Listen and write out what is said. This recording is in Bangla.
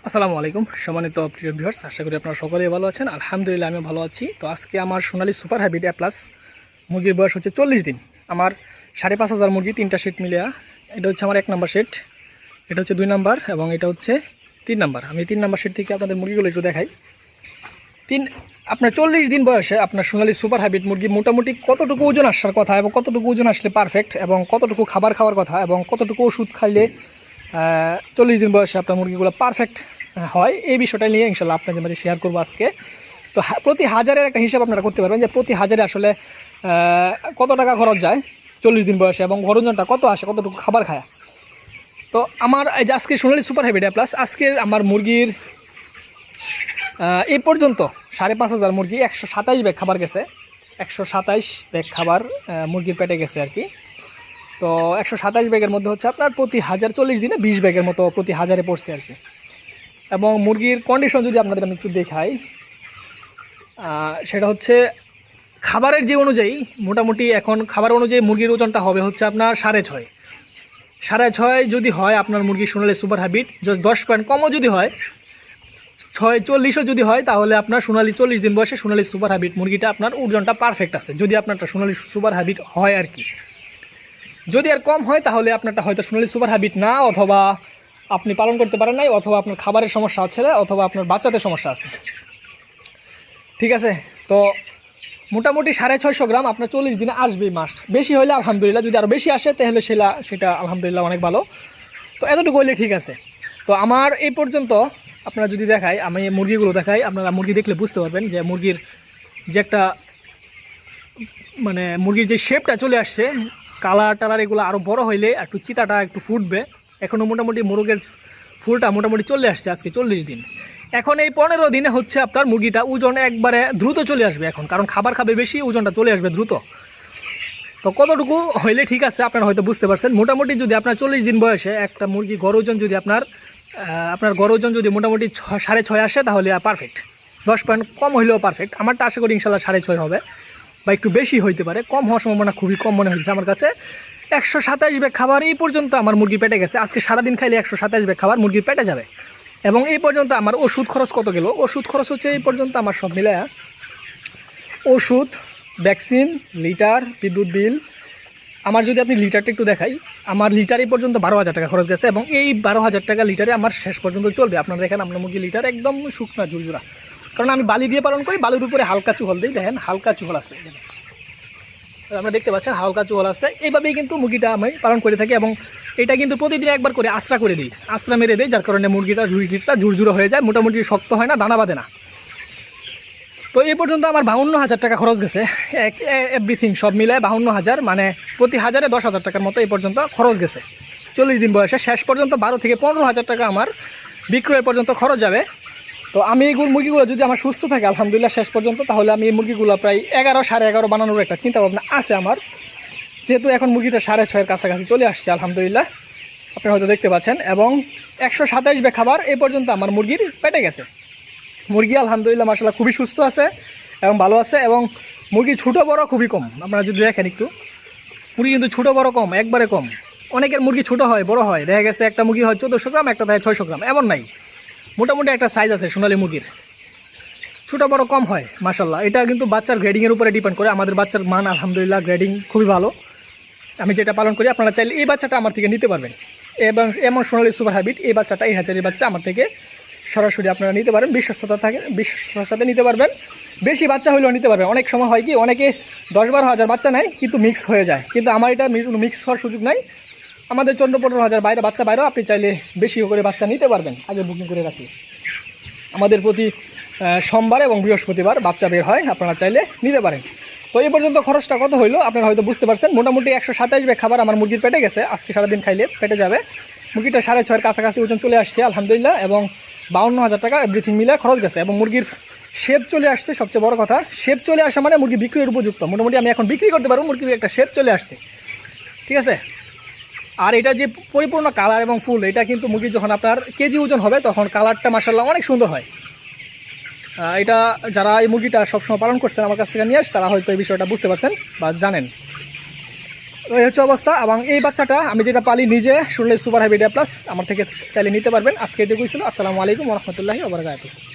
আসসালামু আলাইকুম সম্মানিত প্রিয় ভিউয়ার্স, আশা করি আপনারা সকলেই ভালো আছেন। আলহামদুলিল্লাহ আমি ভালো আছি। তো আজকে আমার সোনালী সুপার হ্যাবিট প্লাস মুরগির বয়স হচ্ছে 40 দিন। আমার 5,500 মুরগি, 3টা সেট মিলিয়া। এটা হচ্ছে আমার 1 নম্বর সেট, এটা হচ্ছে 2 নম্বর এবং এটা হচ্ছে 3 নম্বর। আমি 3 নম্বর সেট থেকে আপনাদের মুরগিগুলো একটু দেখাই। আপনার 40 দিন বয়সে আপনার সোনালী সুপার হ্যাবিট মুরগি মোটামুটি কতটুকু ওজন আসার কথা এবং কতটুকু ওজন আসলে পারফেক্ট এবং কতটুকু খাবার খাওয়ার কথা এবং কতটুকু ওষুধ খাইলে 40 দিন বয়সে আপনার মুরগিগুলো পারফেক্ট হয়, এই বিষয়টা নিয়ে ইনশাল্লাহ আপনাদের মাঝে শেয়ার করবো আজকে। তো প্রতি হাজারের একটা হিসাব আপনারা করতে পারবেন যে প্রতি হাজারে আসলে কত টাকা খরচ যায় 40 দিন বয়সে এবং ওজনটা কত আসে, কতটুকু খাবার খায়। তো আমার এই যে আজকে সোনালী সুপার হ্যাবিট প্লাস আজকে আমার মুরগির এই পর্যন্ত 5,500 মুরগি 127 ব্যাগ খাবার গেছে। 127 ব্যাগ খাবার মুরগির পেটে গেছে আর কি। তো 127 ব্যাগের মধ্যে হচ্ছে আপনার প্রতি 1040 দিনে 20 ব্যাগের মতো প্রতি হাজারে পড়ছে আর কি। এবং মুরগির কন্ডিশন যদি আপনাদের আমি একটু দেখাই, সেটা হচ্ছে খাবারের যে অনুযায়ী মোটামুটি এখন খাবার অনুযায়ী মুরগির ওজনটা হবে হচ্ছে আপনার 6.5 যদি হয় আপনার মুরগি সোনালী সুপার হ্যাবিট, জাস্ট 10 পয়েন্ট কমও যদি হয়, 6.40ও যদি হয়, তাহলে আপনার সোনালী 40 দিন বয়সে সোনালী সুপার হ্যাবিট মুরগিটা আপনার ওজনটা পারফেক্ট আছে যদি আপনারটা সোনালী সুপার হ্যাবিট হয় আর কি। যদি আর কম হয় তাহলে আপনারটা হয়তো সোনালী সুপার হ্যাবিট না, অথবা আপনি পালন করতে পারেন নাই, অথবা আপনার খাবারের সমস্যা আছে, অথবা আপনার বাচ্চাদের সমস্যা আছে। ঠিক আছে, তো মোটামুটি 650 গ্রাম আপনার 40 দিনে আসবেই মাস্ট। বেশি হলে আলহামদুলিল্লাহ, যদি আরও বেশি আসে তাহলে সেটা আলহামদুলিল্লাহ অনেক ভালো। তো এতটুকু হইলে ঠিক আছে। তো আমার এই পর্যন্ত আপনারা যদি দেখাই, আমি মুরগিগুলো দেখাই, আপনারা মুরগি দেখলে বুঝতে পারবেন যে মুরগির যে একটা মুরগির যে শেপটা চলে আসছে, কালার টালার এগুলো আরও বড় হইলে একটু চিতাটা একটু ফুটবে। এখনও মোটামুটি মুরগের ফুলটা মোটামুটি চলে আসছে আজকে 40 দিন। এখন এই 15 দিনে হচ্ছে আপনার মুরগিটা ওজন একবারে দ্রুত চলে আসবে এখন, কারণ খাবার খাবে বেশি, ওজনটা চলে আসবে দ্রুত। তো কতটুকু হইলে ঠিক আছে আপনারা হয়তো বুঝতে পারছেন। মোটামুটি যদি আপনার 40 দিন বয়সে একটা মুরগি গড় ওজন যদি আপনার গড় ওজন যদি মোটামুটি 6.5 আসে তাহলে পারফেক্ট। 10 পয়েন্ট কম হইলেও পারফেক্ট। আমারটা আশা করি ইনশাল্লাহ 6.5 হবে বা একটু বেশি হইতে পারে, কম হওয়ার সম্ভাবনা খুবই কম মনে হয়েছে আমার কাছে। 127 ব্যাগ খাবার এই পর্যন্ত আমার মুরগি পেটে গেছে। আজকে সারাদিন খাইলে 127 ব্যাগ খাবার মুরগির পেটে যাবে। এবং এই পর্যন্ত আমার ওষুধ খরচ কত গেল, ওষুধ খরচ হচ্ছে এই পর্যন্ত আমার সব মিলে ওষুধ, ভ্যাকসিন, লিটার, বিদ্যুৎ বিল, আমার যদি আপনি লিটারটা একটু দেখাই, আমার লিটার এই পর্যন্ত 12,000 টাকা খরচ গেছে। এবং এই 12,000 টাকা লিটারে আমার শেষ পর্যন্ত চলবে। আপনারা দেখেন আপনার মুরগি লিটার একদম শুকনা ঝুরঝুরা, কারণ আমি বালি দিয়ে পালন করি, বালির উপরে হালকা চুহল দিই। দেখেন হালকা চুহল আছে, আমরা দেখতে পাচ্ছেন হালকা চুহল আছে। এইভাবেই কিন্তু মুরগিটা আমি পালন করে থাকি এবং এটা কিন্তু প্রতিদিন একবার করে আশ্রা করে দিই, আশ্রা মেরে দিই, যার কারণে মুরগিটা ঝুরঝুরো হয়ে যায়, মোটামুটি শক্ত হয় না, দানা বাঁধে না। তো এই পর্যন্ত আমার 52,000 টাকা খরচ গেছে, এভরিথিং সব মিলায় 52,000, মানে প্রতি হাজারে 10,000 টাকার মতো এই পর্যন্ত খরচ গেছে 40 দিন বয়সে। শেষ পর্যন্ত 12 থেকে 15,000 টাকা আমার বিক্রয়ের পর্যন্ত খরচ যাবে। তো আমি এই মুরগিগুলো যদি আমার সুস্থ থাকে আলহামদুলিল্লাহ শেষ পর্যন্ত, তাহলে আমি এই মুরগিগুলো প্রায় 11-11.5 বানানোর একটা চিন্তাভাবনা আছে আমার, যেহেতু এখন মুরগিটা 6.5-এর কাছাকাছি চলে আসছে আলহামদুলিল্লাহ, আপনারা হয়তো দেখতে পাচ্ছেন। এবং 127 ব্যাগ খাবার এই পর্যন্ত আমার মুরগির পেটে গেছে। মুরগি আলহামদুলিল্লাহ মাশাআল্লাহ খুবই সুস্থ আছে এবং ভালো আছে। এবং মুরগি ছোটো বড় খুবই কম, আপনারা যদি দেখেন একটু, মুরগি কিন্তু ছোটো বড় কম, একবারে কম। অনেকের মুরগি ছোটো হয়, বড় হয়, দেখা গেছে একটা মুরগি হয় 1400 গ্রাম, একটা হয় 600 গ্রাম, এমন নাই। মোটামুটি একটা সাইজ আছে সোনালী মুরগির, ছোটো বড় কম হয় মাশাআল্লাহ। এটা কিন্তু বাচ্চার গ্রেডিংয়ের উপরে ডিপেন্ড করে। আমাদের বাচ্চার মান আলহামদুলিল্লাহ গ্রেডিং খুবই ভালো। আমি যেটা পালন করি, আপনারা চাইলে এই বাচ্চাটা আমার থেকে নিতে পারবেন। এবং এমন সোনালী সুপার হ্যাবিট এই বাচ্চাটা, এই হ্যাচারি বাচ্চা আমার থেকে সরাসরি আপনারা নিতে পারেন, বিশ্বস্ততার সাথে নিতে পারবেন। বেশি বাচ্চা হলেও নিতে পারবেন। অনেক সময় হয় কি, অনেকে 10-12 হাজার বাচ্চা নেয় কিন্তু মিক্স হয়ে যায়, কিন্তু আমার এটা মিক্স হওয়ার সুযোগ নাই। আমাদের 14-15 হাজার বাচ্চা বাইরেও আপনি চাইলে বেশি করে বাচ্চা নিতে পারবেন, আগে বুকিং করে রাখি। আমাদের প্রতি সোমবার এবং বৃহস্পতিবার বাচ্চা বের হয়, আপনারা চাইলে নিতে পারেন। তো এই পর্যন্ত খরচটা কত হইলো আপনারা হয়তো বুঝতে পারছেন। মোটামুটি 127 ব্যাগ খাবার আমার মুরগির পেটে গেছে, আজকে সারাদিন খাইলে পেটে যাবে। মুরগিটা 6.5-এর কাছাকাছি ওজন চলে আসছে আলহামদুলিল্লাহ, এবং 52,000 টাকা এভরিথিং মিলে খরচ গেছে। এবং মুরগির শেপ চলে আসছে, সবচেয়ে বড় কথা শেপ চলে আসা মানে মুরগি বিক্রির উপযুক্ত। মোটামুটি আমি এখন বিক্রি করতে পারবো, মুরগির একটা শেপ চলে আসছে, ঠিক আছে। আর এটা যে পরিপূর্ণ কালার এবং ফুল, এটা কিন্তু মুরগির যখন আপনার কেজি ওজন হবে তখন কালারটা মাশাআল্লাহ অনেক সুন্দর হয়। এটা যারা এই মুরগিটা সবসময় পালন করছেন আমার কাছ থেকে নিয়ে আসে, তারা হয়তো এই বিষয়টা বুঝতে পারছেন বা জানেন। তো এই হচ্ছে অবস্থা। এবং এই বাচ্চাটা আমি যেটা পালি নিজে শুনলে সুপার হাইব্রিড প্লাস আমার থেকে চাইলে নিতে পারবেন। আজকে এটুকুই ছিল। আসসালামু আলাইকুম ওয়া রাহমাতুল্লাহি ওয়া বারাকাতুহু।